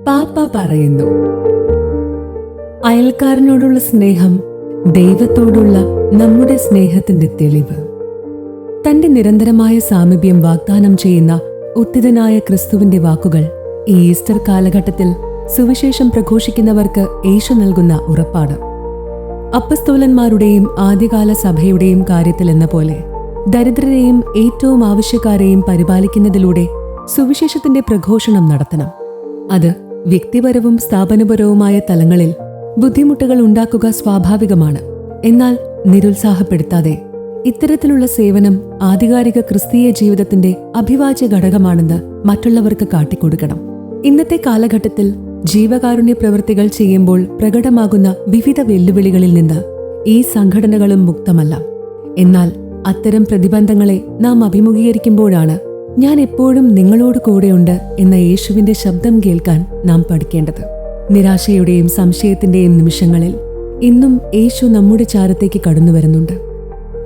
പാപ്പ പറയുന്നു, അയൽക്കാരനോടുള്ള സ്നേഹം ദൈവത്തോടുള്ള നമ്മുടെ സ്നേഹത്തിന്റെ തെളിവ്. തന്റെ നിരന്തരമായ സാമീപ്യം വാഗ്ദാനം ചെയ്യുന്ന ഉത്തിതനായ ക്രിസ്തുവിന്റെ വാക്കുകൾ ഈ ഈസ്റ്റർ കാലഘട്ടത്തിൽ സുവിശേഷം പ്രഘോഷിക്കുന്നവർക്ക് യേശു നൽകുന്ന ഉറപ്പാണ്. അപ്പസ്തോലന്മാരുടെയും ആദ്യകാല സഭയുടെയും കാര്യത്തിൽ എന്ന പോലെ ദരിദ്രരെയും ഏറ്റവും ആവശ്യക്കാരെയും പരിപാലിക്കുന്നതിലൂടെ സുവിശേഷത്തിന്റെ പ്രഘോഷണം നടത്തണം. അത് വ്യക്തിപരവും സ്ഥാപനപരവുമായ തലങ്ങളിൽ ബുദ്ധിമുട്ടുകൾ ഉണ്ടാക്കുക സ്വാഭാവികമാണ്. എന്നാൽ നിരുത്സാഹപ്പെടുത്താതെ ഇത്തരത്തിലുള്ള സേവനം ആധികാരിക ക്രിസ്തീയ ജീവിതത്തിന്റെ അഭിവാജ്യ ഘടകമാണെന്ന് മറ്റുള്ളവർക്ക് കാട്ടിക്കൊടുക്കണം. ഇന്നത്തെ കാലഘട്ടത്തിൽ ജീവകാരുണ്യ പ്രവൃത്തികൾ ചെയ്യുമ്പോൾ പ്രകടമാകുന്ന വിവിധ വെല്ലുവിളികളിൽ നിന്ന് ഈ സംഘടനകളും മുക്തമല്ല. എന്നാൽ അത്തരം പ്രതിബന്ധങ്ങളെ നാം അഭിമുഖീകരിക്കുമ്പോഴാണ് ഞാൻ എപ്പോഴും നിങ്ങളോട് കൂടെയുണ്ട് എന്ന യേശുവിന്റെ ശബ്ദം കേൾക്കാൻ നാം പഠിക്കേണ്ടത്. നിരാശയുടെയും സംശയത്തിന്റെയും നിമിഷങ്ങളിൽ ഇന്നും യേശു നമ്മുടെ ചാരത്തേക്ക് കടന്നു വരുന്നുണ്ട്.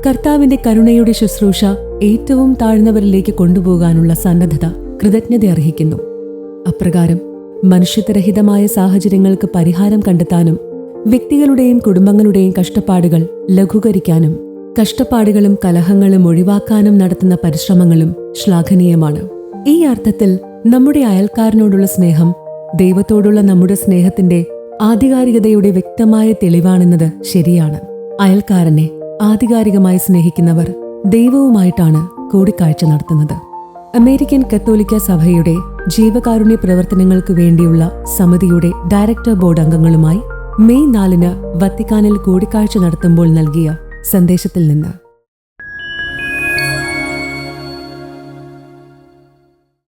കർത്താവിന്റെ കരുണയുടെ ശുശ്രൂഷ ഏറ്റവും താഴ്ന്നവരിലേക്ക് കൊണ്ടുപോകാനുള്ള സന്നദ്ധത കൃതജ്ഞത അർഹിക്കുന്നു. അപ്രകാരം മനുഷ്യത്വരഹിതമായ സാഹചര്യങ്ങൾക്ക് പരിഹാരം കണ്ടെത്താനും വ്യക്തികളുടെയും കുടുംബങ്ങളുടെയും കഷ്ടപ്പാടുകൾ ലഘൂകരിക്കാനും കഷ്ടപ്പാടുകളും കലഹങ്ങളും ഒഴിവാക്കാനും നടത്തുന്ന പരിശ്രമങ്ങളും ശ്ലാഘനീയമാണ്. ഈ അർത്ഥത്തിൽ നമ്മുടെ അയൽക്കാരനോടുള്ള സ്നേഹം ദൈവത്തോടുള്ള നമ്മുടെ സ്നേഹത്തിന്റെ ആധികാരികതയുടെ വ്യക്തമായ തെളിവാണെന്നത് ശരിയാണ്. അയൽക്കാരനെ ആധികാരികമായി സ്നേഹിക്കുന്നവർ ദൈവവുമായിട്ടാണ് കൂടിക്കാഴ്ച നടത്തുന്നത്. അമേരിക്കൻ കത്തോലിക്ക സഭയുടെ ജീവകാരുണ്യ പ്രവർത്തനങ്ങൾക്ക് വേണ്ടിയുള്ള സമിതിയുടെ ഡയറക്ടർ ബോർഡ് അംഗങ്ങളുമായി മെയ് 4 വത്തിക്കാനിൽ കൂടിക്കാഴ്ച നടത്തുമ്പോൾ നൽകിയ സന്ദേശത്തിൽ നിന്ന്